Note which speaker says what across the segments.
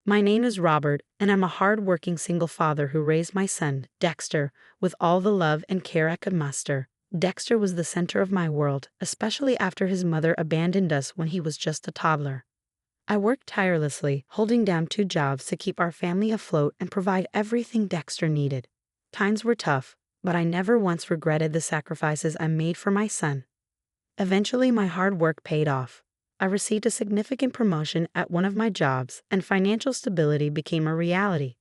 Speaker 1: My name is Robert, and I'm a hard-working single father who raised my son, Dexter, with all the love and care I could muster. Dexter was the center of my world, especially after his mother abandoned us when he was just a toddler. I worked tirelessly, holding down 2 jobs to keep our family afloat and provide everything Dexter needed. Times were tough, but I never once regretted the sacrifices I made for my son. Eventually, my hard work paid off. I received a significant promotion at one of my jobs, and financial stability became a reality.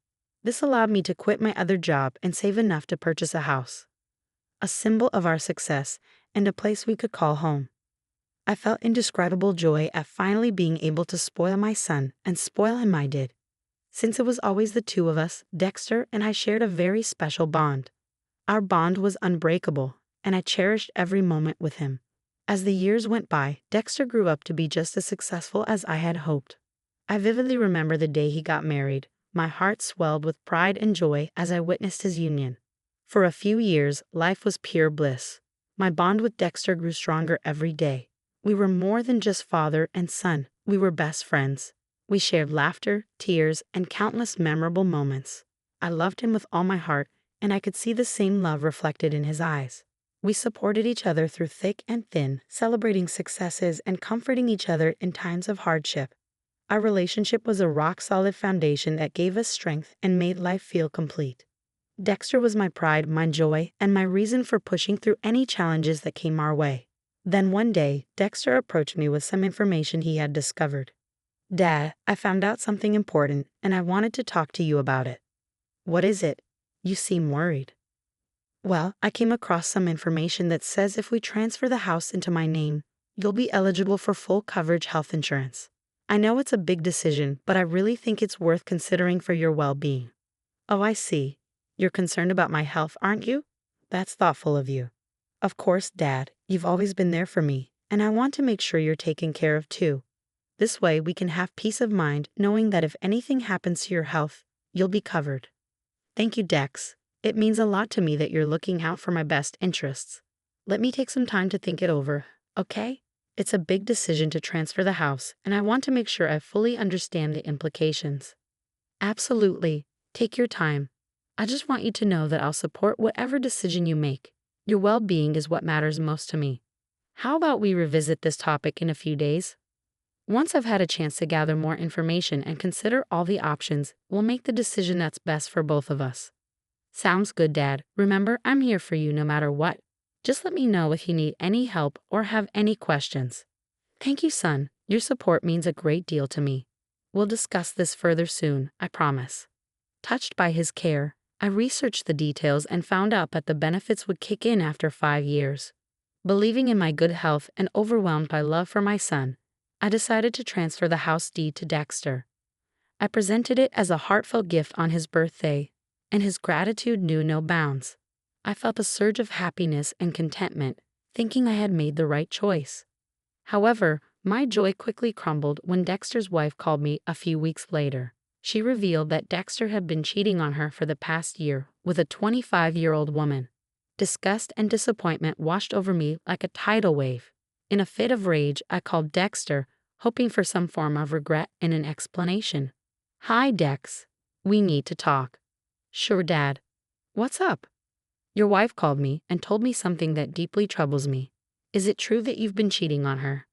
Speaker 1: This allowed me to quit my other job and save enough to purchase a house, a symbol of our success and a place we could call home. I felt indescribable joy at finally being able to spoil my son, and spoil him I did. Since it was always the two of us, Dexter and I shared a very special bond. Our bond was unbreakable, and I cherished every moment with him. As the years went by, Dexter grew up to be just as successful as I had hoped. I vividly remember the day he got married. My heart swelled with pride and joy as I witnessed his union. For a few years, life was pure bliss. My bond with Dexter grew stronger every day. We were more than just father and son, we were best friends. We shared laughter, tears, and countless memorable moments. I loved him with all my heart, and I could see the same love reflected in his eyes. We supported each other through thick and thin, celebrating successes and comforting each other in times of hardship. Our relationship was a rock-solid foundation that gave us strength and made life feel complete. Dexter was my pride, my joy, and my reason for pushing through any challenges that came our way. Then one day, Dexter approached me with some information he had discovered. "Dad, I found out something important, and I wanted to talk to you about it." "What is it? You seem worried." "Well, I came across some information that says if we transfer the house into my name, you'll be eligible for full coverage health insurance. I know it's a big decision, but I really think it's worth considering for your well-being." "Oh, I see. You're concerned about my health, aren't you? That's thoughtful of you." "Of course, Dad. You've always been there for me, and I want to make sure you're taken care of too. This way we can have peace of mind knowing that if anything happens to your health, you'll be covered." "Thank you, Dex. It means a lot to me that you're looking out for my best interests. Let me take some time to think it over, okay? It's a big decision to transfer the house, and I want to make sure I fully understand the implications." "Absolutely. Take your time. I just want you to know that I'll support whatever decision you make. Your well-being is what matters most to me. How about we revisit this topic in a few days? Once I've had a chance to gather more information and consider all the options, we'll make the decision that's best for both of us." "Sounds good, Dad. Remember, I'm here for you no matter what. Just let me know if you need any help or have any questions." "Thank you, son. Your support means a great deal to me. We'll discuss this further soon, I promise." Touched by his care, I researched the details and found out that the benefits would kick in after 5 years. Believing in my good health and overwhelmed by love for my son, I decided to transfer the house deed to Dexter. I presented it as a heartfelt gift on his birthday, and his gratitude knew no bounds. I felt a surge of happiness and contentment, thinking I had made the right choice. However, my joy quickly crumbled when Dexter's wife called me a few weeks later. She revealed that Dexter had been cheating on her for the past year with a 25-year-old woman. Disgust and disappointment washed over me like a tidal wave. In a fit of rage, I called Dexter, hoping for some form of regret and an explanation. "Hi, Dex. We need to talk." "Sure, Dad. What's up?" "Your wife called me and told me something that deeply troubles me. Is it true that you've been cheating on her?"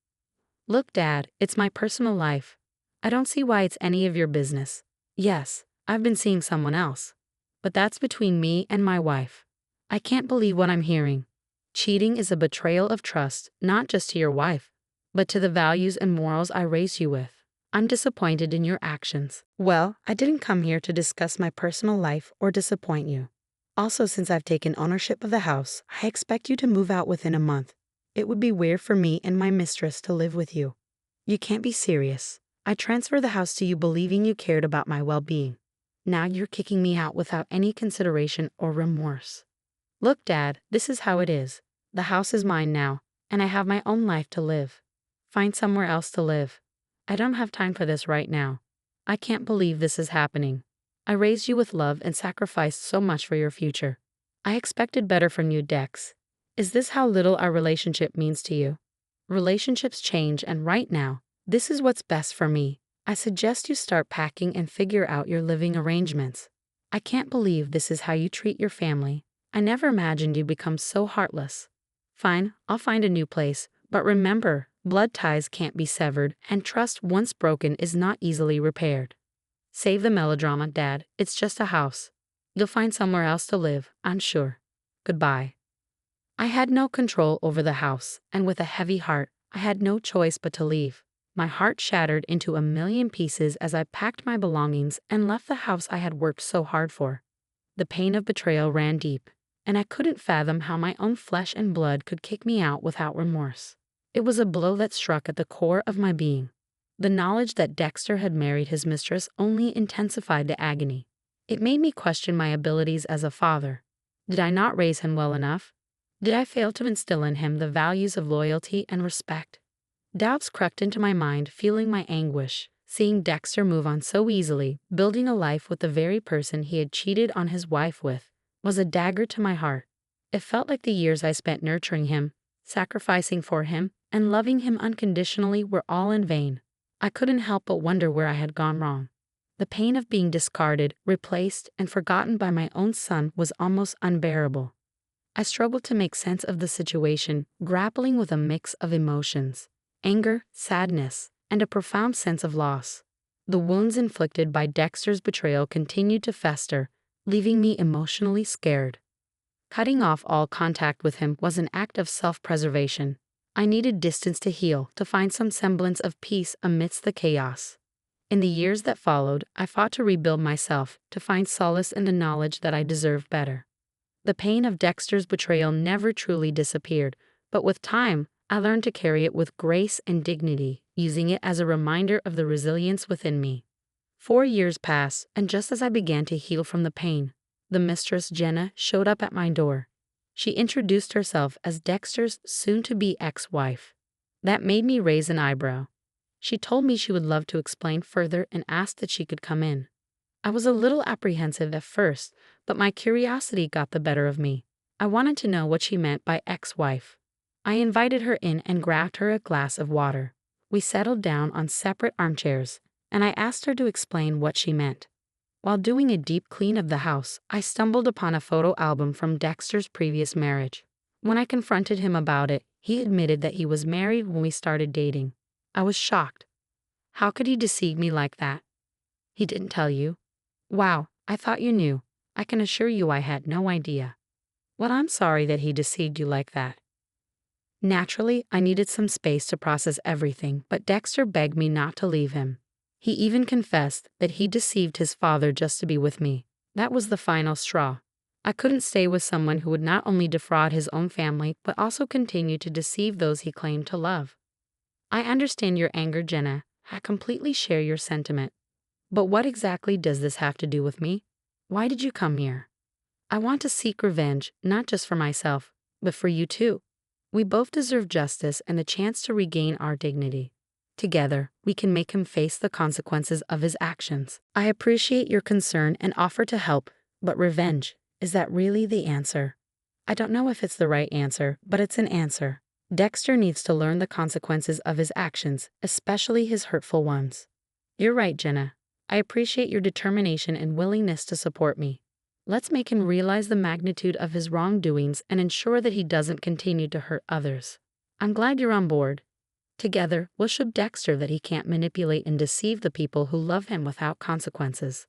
Speaker 1: "Look, Dad, it's my personal life. I don't see why it's any of your business. Yes, I've been seeing someone else, but that's between me and my wife. I can't believe what I'm hearing. Cheating is a betrayal of trust, not just to your wife, but to the values and morals I raised you with. I'm disappointed in your actions." "Well, I didn't come here to discuss my personal life or disappoint you. Also, since I've taken ownership of the house, I expect you to move out within a month. It would be weird for me and my mistress to live with you. You can't be serious. I transferred the house to you believing you cared about my well-being. Now you're kicking me out without any consideration or remorse." "Look, Dad, this is how it is. The house is mine now, and I have my own life to live. Find somewhere else to live. I don't have time for this right now. I can't believe this is happening. I raised you with love and sacrificed so much for your future. I expected better from you, Dex. Is this how little our relationship means to you?" "Relationships change, and right now, this is what's best for me. I suggest you start packing and figure out your living arrangements. I can't believe this is how you treat your family. I never imagined you'd become so heartless. Fine, I'll find a new place, but remember, blood ties can't be severed, and trust once broken is not easily repaired. Save the melodrama, Dad. It's just a house. You'll find somewhere else to live, I'm sure. Goodbye. I had no control over the house, and with a heavy heart, I had no choice but to leave. My heart shattered into a million pieces as I packed my belongings and left the house I had worked so hard for. The pain of betrayal ran deep, and I couldn't fathom how my own flesh and blood could kick me out without remorse. It was a blow that struck at the core of my being. The knowledge that Dexter had married his mistress only intensified the agony. It made me question my abilities as a father. Did I not raise him well enough? Did I fail to instill in him the values of loyalty and respect? Doubts crept into my mind, fueling my anguish. Seeing Dexter move on so easily, building a life with the very person he had cheated on his wife with, was a dagger to my heart. It felt like the years I spent nurturing him, sacrificing for him, and loving him unconditionally were all in vain. I couldn't help but wonder where I had gone wrong. The pain of being discarded, replaced, and forgotten by my own son was almost unbearable. I struggled to make sense of the situation, grappling with a mix of emotions: anger, sadness, and a profound sense of loss. The wounds inflicted by Dexter's betrayal continued to fester, leaving me emotionally scared. Cutting off all contact with him was an act of self-preservation. I needed distance to heal, to find some semblance of peace amidst the chaos. In the years that followed, I fought to rebuild myself, to find solace in the knowledge that I deserved better. The pain of Dexter's betrayal never truly disappeared, but with time, I learned to carry it with grace and dignity, using it as a reminder of the resilience within me. 4 years passed, and just as I began to heal from the pain, the mistress, Jenna, showed up at my door. She introduced herself as Dexter's soon-to-be ex-wife. That made me raise an eyebrow. She told me she would love to explain further and asked that she could come in. I was a little apprehensive at first, but my curiosity got the better of me. I wanted to know what she meant by ex-wife. I invited her in and grabbed her a glass of water. We settled down on separate armchairs, and I asked her to explain what she meant. While doing a deep clean of the house, I stumbled upon a photo album from Dexter's previous marriage. When I confronted him about it, he admitted that he was married when we started dating. I was shocked. How could he deceive me like that? He didn't tell you? Wow, I thought you knew. I can assure you I had no idea. Well, I'm sorry that he deceived you like that. Naturally, I needed some space to process everything, but Dexter begged me not to leave him. He even confessed that he deceived his father just to be with me. That was the final straw. I couldn't stay with someone who would not only defraud his own family, but also continue to deceive those he claimed to love. I understand your anger, Jenna. I completely share your sentiment. But what exactly does this have to do with me? Why did you come here? I want to seek revenge, not just for myself, but for you too. We both deserve justice and the chance to regain our dignity. Together, we can make him face the consequences of his actions. I appreciate your concern and offer to help, but revenge, is that really the answer? I don't know if it's the right answer, but it's an answer. Dexter needs to learn the consequences of his actions, especially his hurtful ones. You're right, Jenna. I appreciate your determination and willingness to support me. Let's make him realize the magnitude of his wrongdoings and ensure that he doesn't continue to hurt others. I'm glad you're on board. Together, we'll show Dexter that he can't manipulate and deceive the people who love him without consequences.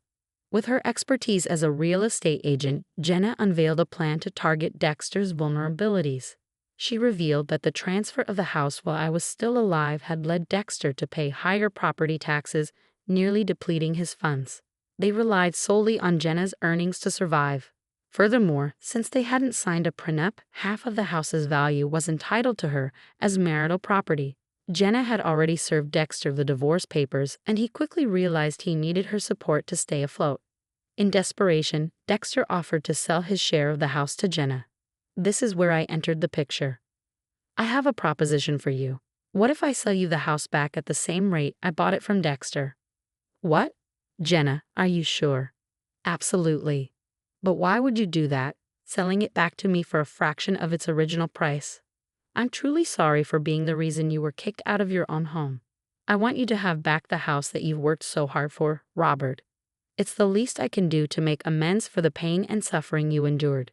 Speaker 1: With her expertise as a real estate agent, Jenna unveiled a plan to target Dexter's vulnerabilities. She revealed that the transfer of the house while I was still alive had led Dexter to pay higher property taxes, nearly depleting his funds. They relied solely on Jenna's earnings to survive. Furthermore, since they hadn't signed a prenup, half of the house's value was entitled to her as marital property. Jenna had already served Dexter the divorce papers, and he quickly realized he needed her support to stay afloat. In desperation, Dexter offered to sell his share of the house to Jenna. This is where I entered the picture. I have a proposition for you. What if I sell you the house back at the same rate I bought it from Dexter? What? Jenna, are you sure? Absolutely. But why would you do that, selling it back to me for a fraction of its original price? I'm truly sorry for being the reason you were kicked out of your own home. I want you to have back the house that you've worked so hard for, Robert. It's the least I can do to make amends for the pain and suffering you endured.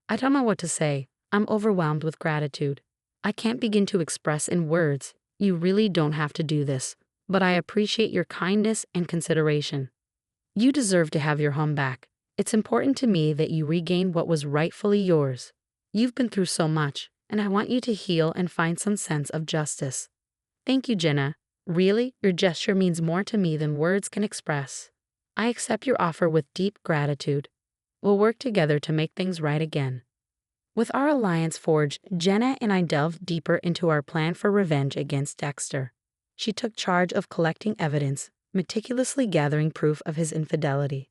Speaker 1: I don't know what to say. I'm overwhelmed with gratitude. I can't begin to express in words. You really don't have to do this, but I appreciate your kindness and consideration. You deserve to have your home back. It's important to me that you regain what was rightfully yours. You've been through so much, and I want you to heal and find some sense of justice. Thank you, Jenna. Really, your gesture means more to me than words can express. I accept your offer with deep gratitude. We'll work together to make things right again. With our alliance forged, Jenna and I delved deeper into our plan for revenge against Dexter. She took charge of collecting evidence, meticulously gathering proof of his infidelity.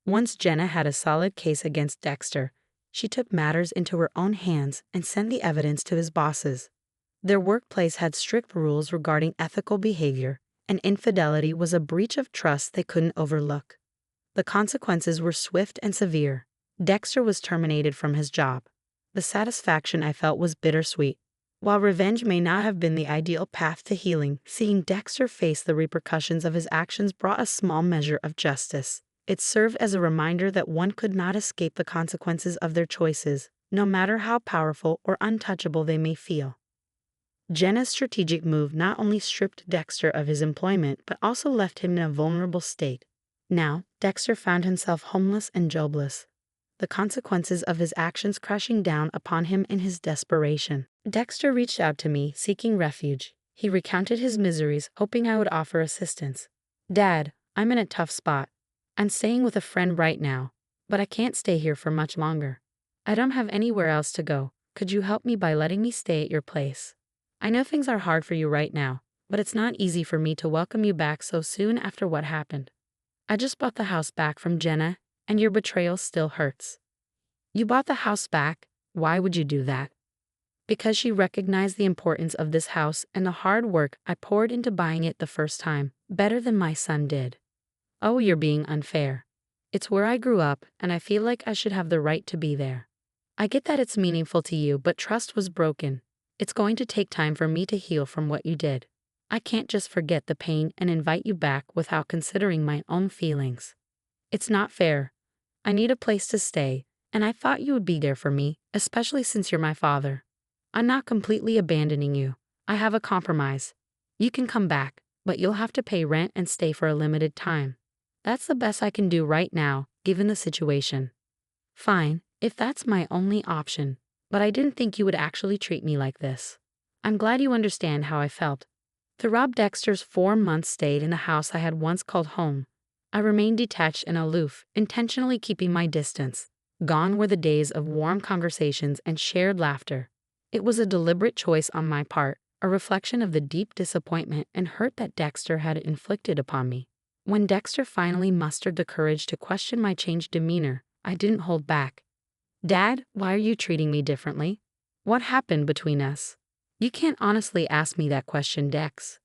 Speaker 1: Once Jenna had a solid case against Dexter, she took matters into her own hands and sent the evidence to his bosses. Their workplace had strict rules regarding ethical behavior, and infidelity was a breach of trust they couldn't overlook. The consequences were swift and severe. Dexter was terminated from his job. The satisfaction I felt was bittersweet. While revenge may not have been the ideal path to healing, seeing Dexter face the repercussions of his actions brought a small measure of justice. It served as a reminder that one could not escape the consequences of their choices, no matter how powerful or untouchable they may feel. Jenna's strategic move not only stripped Dexter of his employment but also left him in a vulnerable state. Now, Dexter found himself homeless and jobless, the consequences of his actions crashing down upon him in his desperation. Dexter reached out to me, seeking refuge. He recounted his miseries, hoping I would offer assistance. "Dad, I'm in a tough spot. I'm staying with a friend right now, but I can't stay here for much longer. I don't have anywhere else to go. Could you help me by letting me stay at your place? I know things are hard for you right now, but it's not easy for me to welcome you back so soon after what happened. I just bought the house back from Jenna, and your betrayal still hurts." "You bought the house back? Why would you do that?" "Because she recognized the importance of this house and the hard work I poured into buying it the first time, better than my son did." "Oh, you're being unfair. It's where I grew up, and I feel like I should have the right to be there. I get that it's meaningful to you, but trust was broken. It's going to take time for me to heal from what you did. I can't just forget the pain and invite you back without considering my own feelings. It's not fair. I need a place to stay, and I thought you would be there for me, especially since you're my father. I'm not completely abandoning you. I have a compromise. You can come back, but you'll have to pay rent and stay for a limited time. That's the best I can do right now, given the situation." "Fine, if that's my only option, but I didn't think you would actually treat me like this. I'm glad you understand how I felt." Throughout Dexter's 4 months stayed in a house I had once called home, I remained detached and aloof, intentionally keeping my distance. Gone were the days of warm conversations and shared laughter. It was a deliberate choice on my part, a reflection of the deep disappointment and hurt that Dexter had inflicted upon me. When Dexter finally mustered the courage to question my changed demeanor, I didn't hold back. "Dad, why are you treating me differently? What happened between us?" "You can't honestly ask me that question, Dex.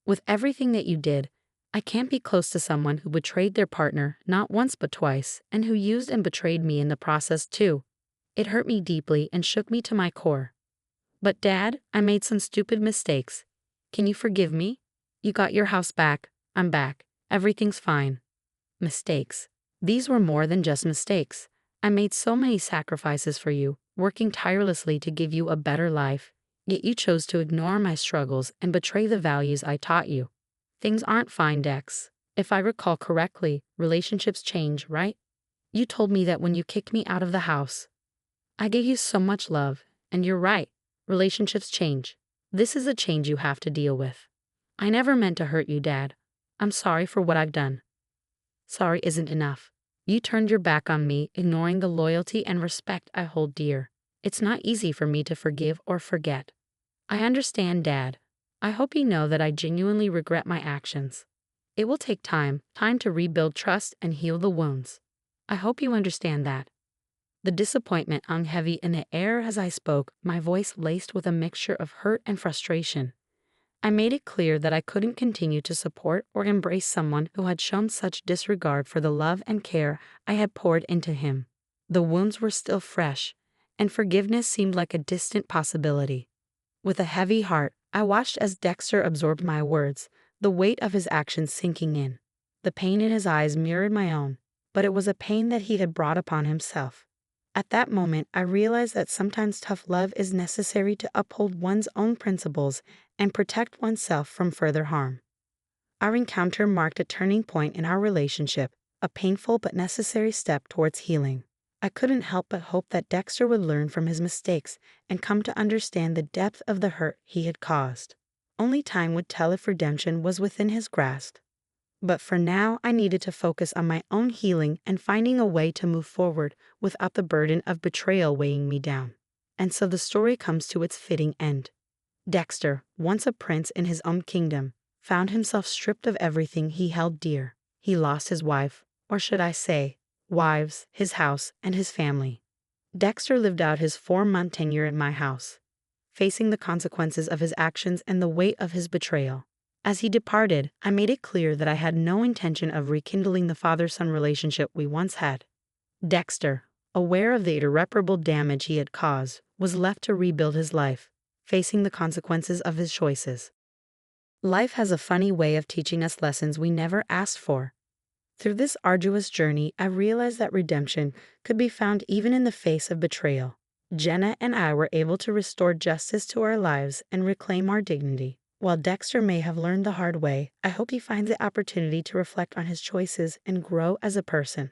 Speaker 1: With everything that you did, I can't be close to someone who betrayed their partner not once but twice, and who used and betrayed me in the process too. It hurt me deeply and shook me to my core. But Dad, I made some stupid mistakes. Can you forgive me? You got your house back. I'm back. Everything's fine." Mistakes. These were more than just mistakes. I made so many sacrifices for you, working tirelessly to give you a better life. Yet you chose to ignore my struggles and betray the values I taught you. Things aren't fine, Dex. If I recall correctly, relationships change, right? You told me that when you kicked me out of the house. I gave you so much love, and you're right. Relationships change. This is a change you have to deal with. I never meant to hurt you, Dad. I'm sorry for what I've done. Sorry isn't enough. You turned your back on me, ignoring the loyalty and respect I hold dear. It's not easy for me to forgive or forget. I understand, Dad. I hope you know that I genuinely regret my actions. It will take time to rebuild trust and heal the wounds. I hope you understand that." The disappointment hung heavy in the air as I spoke, my voice laced with a mixture of hurt and frustration. I made it clear that I couldn't continue to support or embrace someone who had shown such disregard for the love and care I had poured into him. The wounds were still fresh, and forgiveness seemed like a distant possibility. With a heavy heart, I watched as Dexter absorbed my words, the weight of his actions sinking in. The pain in his eyes mirrored my own, but it was a pain that he had brought upon himself. At that moment, I realized that sometimes tough love is necessary to uphold one's own principles and protect oneself from further harm. Our encounter marked a turning point in our relationship, a painful but necessary step towards healing. I couldn't help but hope that Dexter would learn from his mistakes and come to understand the depth of the hurt he had caused. Only time would tell if redemption was within his grasp. But for now, I needed to focus on my own healing and finding a way to move forward without the burden of betrayal weighing me down. And so the story comes to its fitting end. Dexter, once a prince in his own kingdom, found himself stripped of everything he held dear. He lost his wife, or should I say, wives, his house, and his family. Dexter lived out his 4-month tenure in my house, facing the consequences of his actions and the weight of his betrayal. As he departed, I made it clear that I had no intention of rekindling the father-son relationship we once had. Dexter, aware of the irreparable damage he had caused, was left to rebuild his life, facing the consequences of his choices. Life has a funny way of teaching us lessons we never asked for. Through this arduous journey, I realized that redemption could be found even in the face of betrayal. Jenna and I were able to restore justice to our lives and reclaim our dignity. While Dexter may have learned the hard way, I hope he finds the opportunity to reflect on his choices and grow as a person.